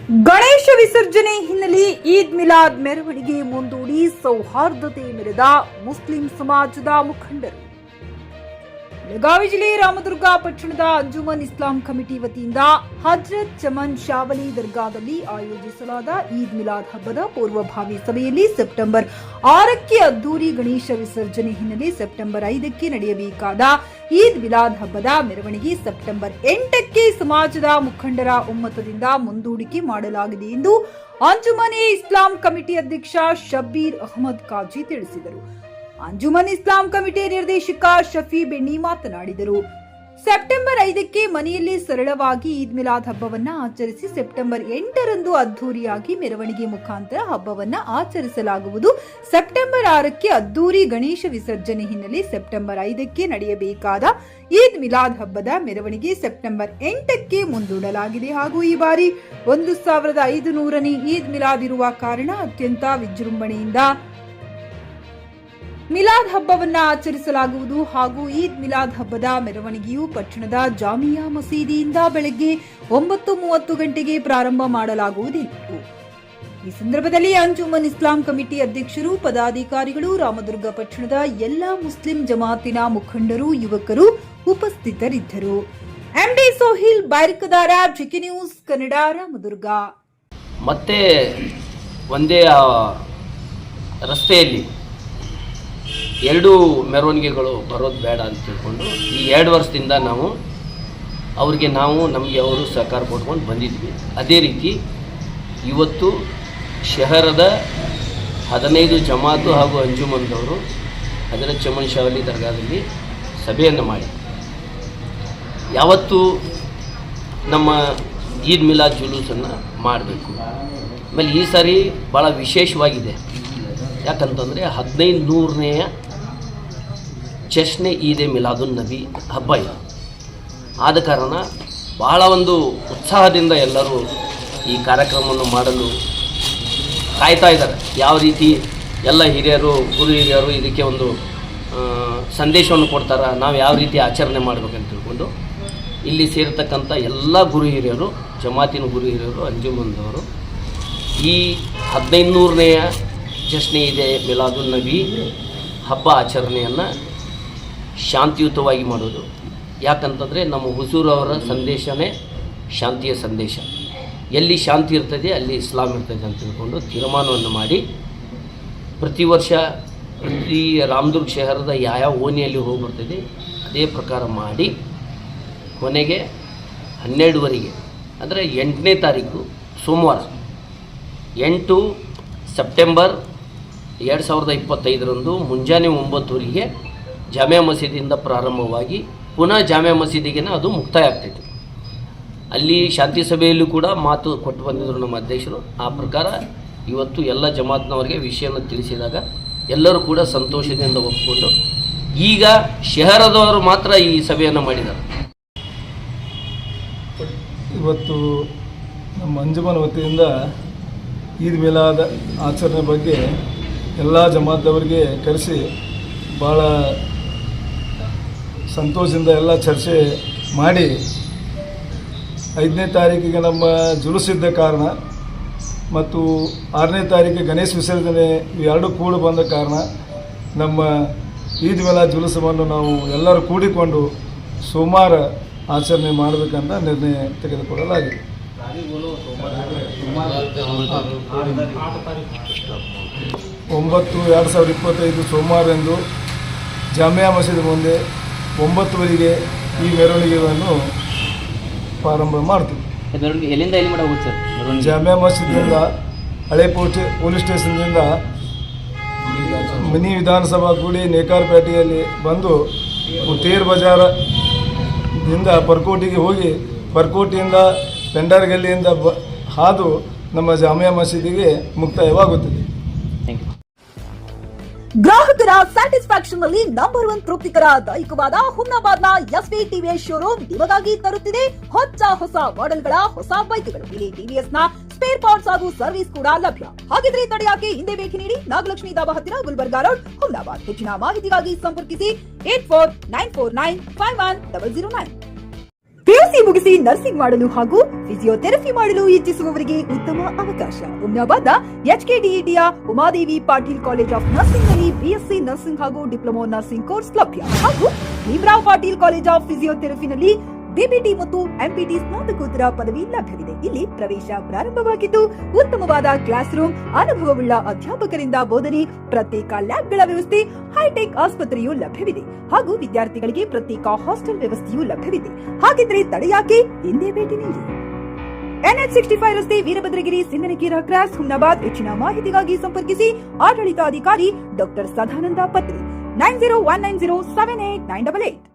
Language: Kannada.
ಗಣೇಶ ವಿಸರ್ಜನೆ ಹಿನ್ನೆಲೆ ಈದ್ ಮಿಲಾದ್ ಮೆರವಣಿಗೆ ಮುಂದೂಡಿ ಸೌಹಾರ್ದತೆ ಮೆರೆದ ಮುಸ್ಲಿಂ ಸಮಾಜದ ಮುಖಂಡರು. ಬೆಳಗಾವಿ ಜಿಲ್ಲೆ ರಾಮದುರ್ಗ ಪಟ್ಟಣದ ಅಂಜುಮನ್ ಇಸ್ಲಾಂ ಕಮಿಟಿ ವತಿಯಿಂದ ಹಜರತ್ ಚಮನ್ ಶಾವಲಿ ದರ್ಗಾದಲ್ಲಿ ಆಯೋಜಿಸಲಾದ ಈದ್ ಮಿಲಾದ್ ಹಬ್ಬದ ಪೂರ್ವಭಾವಿ ಸಭೆಯಲ್ಲಿ ಸೆಪ್ಟೆಂಬರ್ 6ಕ್ಕೆ ಅದ್ದೂರಿ ಗಣೇಶ ವಿಸರ್ಜನೆ ಹಿನ್ನೆಲೆ ಸೆಪ್ಟೆಂಬರ್ 5ಕ್ಕೆ ನಡೆಯಬೇಕಾದ ಈದ್ ಮಿಲಾದ್ ಹಬ್ಬದ ಮೆರವಣಿಗೆ ಸೆಪ್ಟೆಂಬರ್ 8ಕ್ಕೆ ಸಮಾಜದ ಮುಖಂಡರ ಒಮ್ಮತದಿಂದ ಮುಂದೂಡಿಕೆ ಮಾಡಲಾಗಿದೆ ಎಂದು ಅಂಜುಮನ್ ಇಸ್ಲಾಂ ಕಮಿಟಿ ಅಧ್ಯಕ್ಷ ಶಬ್ಬೀರ್ ಅಹಮದ್ ಕಾಜಿ ತಿಳಿಸಿದರು. ಅಂಜುಮನ್ ಇಸ್ಲಾಂ ಕಮಿಟಿ ನಿರ್ದೇಶಕ ಶಫಿ ಬೆಣ್ಣಿ ಮಾತನಾಡಿದರು. ಸೆಪ್ಟೆಂಬರ್ 5ಕ್ಕೆ ಮನೆಯಲ್ಲಿ ಸರಳವಾಗಿ ಈದ್ ಮಿಲಾದ್ ಹಬ್ಬವನ್ನ ಆಚರಿಸಿ ಸೆಪ್ಟೆಂಬರ್ 8ರಂದು ಅದ್ದೂರಿಯಾಗಿ ಮೆರವಣಿಗೆ ಮುಖಾಂತರ ಹಬ್ಬವನ್ನ ಆಚರಿಸಲಾಗುವುದು. ಸೆಪ್ಟೆಂಬರ್ 6ಕ್ಕೆ ಅದ್ದೂರಿ ಗಣೇಶ ವಿಸರ್ಜನೆ ಹಿನ್ನೆಲೆ ಸೆಪ್ಟೆಂಬರ್ 5ಕ್ಕೆ ನಡೆಯಬೇಕಾದ ಈದ್ ಮಿಲಾದ್ ಹಬ್ಬದ ಮೆರವಣಿಗೆ ಸೆಪ್ಟೆಂಬರ್ 8ಕ್ಕೆ ಮುಂದೂಡಲಾಗಿದೆ ಹಾಗೂ ಈ ಬಾರಿ 1500ನೇ ಈದ್ ಮಿಲಾದ್ ಇರುವ ಕಾರಣ ಅತ್ಯಂತ ವಿಜೃಂಭಣೆಯಿಂದ ಮಿಲಾದ್ ಹಬ್ಬವನ್ನ ಆಚರಿಸಲಾಗುವುದು ಹಾಗೂ ಈದ್ ಮಿಲಾದ್ ಹಬ್ಬದ ಮೆರವಣಿಗೆಯು ಪಟ್ಟಣದ ಜಾಮಿಯಾ ಮಸೀದಿಯಿಂದ ಬೆಳಗ್ಗೆ 9:30 ಗಂಟೆಗೆ ಪ್ರಾರಂಭ ಮಾಡಲಾಗುವುದೆಂದರು. ಈ ಸಂದರ್ಭದಲ್ಲಿ ಅಂಜುಮನ್ ಇಸ್ಲಾಂ ಕಮಿಟಿ ಅಧ್ಯಕ್ಷರು, ಪದಾಧಿಕಾರಿಗಳು, ರಾಮದುರ್ಗ ಪಟ್ಟಣದ ಎಲ್ಲಾ ಮುಸ್ಲಿಂ ಜಮಾತಿನ ಮುಖಂಡರು, ಯುವಕರು ಉಪಸ್ಥಿತರಿದ್ದರು. MD Sohail Bairakdar, GK news Kannada, Ramdurg. ಮತ್ತೆ ಒಂದೇ ರಸ್ತೆಯಲ್ಲಿ ಎರಡು ಮೆರವಣಿಗೆಗಳು ಬರೋದು ಬೇಡ ಅಂತ ತಿಳ್ಕೊಂಡು ಈ 2 ವರ್ಷದಿಂದ ನಮಗೆ ಅವರು ಸಹಕಾರ ಕೊಟ್ಕೊಂಡು ಬಂದಿದ್ವಿ. ಅದೇ ರೀತಿ ಇವತ್ತು ಶಹರದ 15 ಜಮಾತು ಹಾಗೂ ಅಂಜುಮನ್ದವರು ಹಜರತ್ ಚಮನ್ ಶಾವಲಿ ದರ್ಗಾದಲ್ಲಿ ಸಭೆಯನ್ನು ಮಾಡಿ ಯಾವತ್ತು ನಮ್ಮ ಈದ್ ಮಿಲಾದ್ ಜುಲೂಸನ್ನು ಮಾಡಬೇಕು. ಆಮೇಲೆ ಈ ಸಾರಿ ಭಾಳ ವಿಶೇಷವಾಗಿದೆ. ಯಾಕಂತಂದರೆ 1500ನೇಯ ಜಶ್ನೆ ಈದ್ ಮಿಲಾದುನ್ ನಬಿ ಹಬ್ಬ ಇದು. ಆದ ಕಾರಣ ಬಹಳ ಒಂದು ಉತ್ಸಾಹದಿಂದ ಎಲ್ಲರೂ ಈ ಕಾರ್ಯಕ್ರಮವನ್ನು ಮಾಡಲು ಕಾಯ್ತಾ ಇದ್ದಾರೆ. ಯಾವ ರೀತಿ ಎಲ್ಲ ಹಿರಿಯರು, ಗುರು ಹಿರಿಯರು ಇದಕ್ಕೆ ಒಂದು ಸಂದೇಶವನ್ನು ಕೊಡ್ತಾರೆ, ನಾವು ಯಾವ ರೀತಿ ಆಚರಣೆ ಮಾಡಬೇಕಂತ ತಿಳ್ಕೊಂಡು ಇಲ್ಲಿ ಸೇರತಕ್ಕಂಥ ಎಲ್ಲ ಗುರು ಹಿರಿಯರು, ಜಮಾತಿನ ಗುರು ಹಿರಿಯರು, ಅಂಜುಮನ್ದವರು ಈ 1500ನೇಯ ಜಶ್ನೆ ಈದ್ ಮಿಲಾದುನ್ ನಬಿ ಹಬ್ಬ ಆಚರಣೆಯನ್ನು ಶಾಂತಿಯುತವಾಗಿ ಮಾಡೋದು. ಯಾಕಂತಂದರೆ ನಮ್ಮ ಹುಜೂರ್ ಅವರ ಸಂದೇಶನೇ ಶಾಂತಿಯ ಸಂದೇಶ. ಎಲ್ಲಿ ಶಾಂತಿ ಇರ್ತದೆ ಅಲ್ಲಿ ಇಸ್ಲಾಂ ಇರ್ತದೆ ಅಂತ ತಿಳ್ಕೊಂಡು ತೀರ್ಮಾನವನ್ನು ಮಾಡಿ ಪ್ರತಿ ವರ್ಷ ಪ್ರತಿ ರಾಮದುರ್ಗ ಶಹರದ ಯಾವ ಓಣಿಯಲ್ಲಿ ಹೋಗ್ಬರ್ತದೆ ಅದೇ ಪ್ರಕಾರ ಮಾಡಿ ಕೊನೆಗೆ 12ವರೆಗೆ ಅಂದರೆ 8ನೇ ತಾರೀಕು ಸೋಮವಾರ 8 ಸೆಪ್ಟೆಂಬರ್ 2025ರಂದು ಮುಂಜಾನೆ 9 ಜಾಮಿಯಾ ಮಸೀದಿಯಿಂದ ಪ್ರಾರಂಭವಾಗಿ ಪುನಃ ಜಾಮಿಯಾ ಮಸೀದಿಗೆ ಅದು ಮುಕ್ತಾಯ ಆಗ್ತೈತೆ. ಅಲ್ಲಿ ಶಾಂತಿ ಸಭೆಯಲ್ಲೂ ಕೂಡ ಮಾತು ಕೊಟ್ಟು ಬಂದಿದ್ದರು ನಮ್ಮ ಅಧ್ಯಕ್ಷರು. ಆ ಪ್ರಕಾರ ಇವತ್ತು ಎಲ್ಲ ಜಮಾತ್ನವರಿಗೆ ವಿಷಯವನ್ನು ತಿಳಿಸಿದಾಗ ಎಲ್ಲರೂ ಕೂಡ ಸಂತೋಷದಿಂದ ಒಪ್ಪಿಕೊಂಡು ಈಗ ಶಹರದವರು ಮಾತ್ರ ಈ ಸಭೆಯನ್ನು ಮಾಡಿದ್ದಾರೆ. ಇವತ್ತು ನಮ್ಮ ಅಂಜುಮನ್ ವತಿಯಿಂದ ಈದ್ ಮಿಲಾದ್ ಆಚರಣೆ ಬಗ್ಗೆ ಎಲ್ಲ ಜಮಾತದವರಿಗೆ ಕರೆಸಿ ಭಾಳ ಸಂತೋಷದಿಂದ ಎಲ್ಲ ಚರ್ಚೆ ಮಾಡಿ 5ನೇ ತಾರೀಕಿಗೆ ನಮ್ಮ ಜುಲೂಸಿದ್ದ ಕಾರಣ ಮತ್ತು 6ನೇ ತಾರೀಕಿಗೆ ಗಣೇಶ ವಿಸರ್ಜನೆ ಇವೆರಡೂ ಕೂಡಿ ಬಂದ ಕಾರಣ ನಮ್ಮ ಈದ್ ಮಿಲಾದ್ ಜುಲೂಸವನ್ನು ನಾವು ಎಲ್ಲರೂ ಕೂಡಿಕೊಂಡು ಸೋಮವಾರ ಆಚರಣೆ ಮಾಡಬೇಕಂತ ನಿರ್ಣಯ ತೆಗೆದುಕೊಳ್ಳಲಾಗಿದೆ. 9/2025 ಸೋಮವಾರದಂದು ಜಾಮಿಯಾ ಮಸೀದಿ ಮುಂದೆ 9ವರೆಗೆ ಈ ಮೆರವಣಿಗೆಯನ್ನು ಪ್ರಾರಂಭ ಮಾಡ್ತೀವಿ. ಎಲ್ಲಿಂದ ಎಲ್ಲಿ ಮಾಡಬಹುದು ಸರ್? ಜಾಮಿಯಾ ಮಸೀದಿಯಿಂದ ಹಳೆ ಪೊಲೀಸ್ ಸ್ಟೇಷನ್ನಿಂದ ಮಿನಿ ವಿಧಾನಸಭಾ ಗುಡಿ ನೇಕಾರಪೇಟೆಯಲ್ಲಿ ಬಂದು ತೇರ್ ಬಜಾರದಿಂದ ಪರ್ಕೋಟಿಗೆ ಹೋಗಿ ಪರ್ಕೋಟಿಯಿಂದ ಪೆಂಡಾರ್ ಗಲ್ಲಿಯಿಂದ ಹಾದು ನಮ್ಮ ಜಾಮಿಯಾ ಮಸೀದಿಗೆ ಮುಕ್ತಾಯವಾಗುತ್ತದೆ. ಗ್ರಾಹಕರ ಸ್ಯಾಟಿಸ್ಫ್ಯಾಕ್ಷನ್ ನಲ್ಲಿ ನಂಬರ್ 1 ತೃಪ್ತಿಕರ ದೈಹಿಕವಾದ ಹುಮ್ನಾಬಾದ್ನ ಎಸ್ವಿ ಟಿವಿಎಸ್ ಶೋರೂಮ್ ನಿಮಗಾಗಿ ತರುತ್ತಿದೆ ಹೊಸ ಮಾಡೆಲ್ಗಳ ಹೊಸ ಬೈಕ್ಗಳು. ಇಲ್ಲಿ ಟಿವಿಎಸ್ ನ ಸ್ಪೇರ್ ಪಾರ್ಟ್ಸ್ ಹಾಗೂ ಸರ್ವಿಸ್ ಕೂಡ ಲಭ್ಯ. ಹಾಗಿದ್ರೆ ತಡೆಯಾಕೆ ಹಿಂದೆ ಭೇಟಿ ನೀಡಿ ನಾಗಲಕ್ಷ್ಮಿ ದಾಬಾ ಹತ್ತಿರ ಗುಲ್ಬರ್ಗಾ ರೋಡ್, ಹುಮ್ನಾಬಾದ್. ಹೆಚ್ಚಿನ ಮಾಹಿತಿಗಾಗಿ ಸಂಪರ್ಕಿಸಿ 8494951009. ಬಿಎಸ್ಸಿ ಮುಗಿಸಿ ನರ್ಸಿಂಗ್ ಮಾಡಲು ಹಾಗೂ ಫಿಸಿಯೋಥೆರಪಿ ಮಾಡಲು ಇಚ್ಛಿಸುವವರಿಗೆ ಉತ್ತಮ ಅವಕಾಶ. ಹುಮ್ನಾಬಾದ್ನ ಎಚ್ಕೆಡಿಇಟಿಯ Umadevi Patil college of nursing ನಲ್ಲಿ ಬಿಎಸ್ಸಿ ನರ್ಸಿಂಗ್ ಹಾಗೂ ಡಿಪ್ಲೊಮಾ ನರ್ಸಿಂಗ್ ಕೋರ್ಸ್ ಲಭ್ಯ ಹಾಗೂ ಭೀಮರಾವ್ ಪಾಟೀಲ್ ಕಾಲೇಜ್ ಆಫ್ ಫಿಸಿಯೋಥೆರಪಿನಲ್ಲಿ ಬಿಪಿಟಿ ಮತ್ತು ಎಂಪಿಟಿ ಸ್ನಾತಕೋತ್ತರ ಪದವಿ ಲಭ್ಯವಿದೆ. ಇಲ್ಲಿ ಪ್ರವೇಶ ಪ್ರಾರಂಭವಾಗಿದ್ದು ಉತ್ತಮವಾದ ಕ್ಲಾಸ್ ರೂಮ್, ಅನುಭವವುಳ್ಳ ಅಧ್ಯಾಪಕರಿಂದ ಬೋಧನೆ, ಪ್ರತ್ಯೇಕ ಲ್ಯಾಬ್ಗಳ ವ್ಯವಸ್ಥೆ, ಹೈಟೆಕ್ ಆಸ್ಪತ್ರೆಯೂ ಲಭ್ಯವಿದೆ ಹಾಗೂ ವಿದ್ಯಾರ್ಥಿಗಳಿಗೆ ಪ್ರತ್ಯೇಕ ಹಾಸ್ಟೆಲ್ ವ್ಯವಸ್ಥೆಯೂ ಲಭ್ಯವಿದೆ. ಹಾಗಿದ್ರೆ ತಡೆಯಾಕೆ, ಹಿಂದೆ ಭೇಟಿ ನೀಡಿ. NH65 ರಸ್ತೆ, ವೀರಭದ್ರಗಿರಿ, ಸಿಂಗನಕೀರ ಕ್ರಾಸ್, ಹುಮ್ನಾಬಾದ್. ಹೆಚ್ಚಿನ ಮಾಹಿತಿಗಾಗಿ ಸಂಪರ್ಕಿಸಿ ಆಡಳಿತಾಧಿಕಾರಿ ಡಾಕ್ಟರ್ ಸದಾನಂದ ಪತ್ರಿ 9019078988.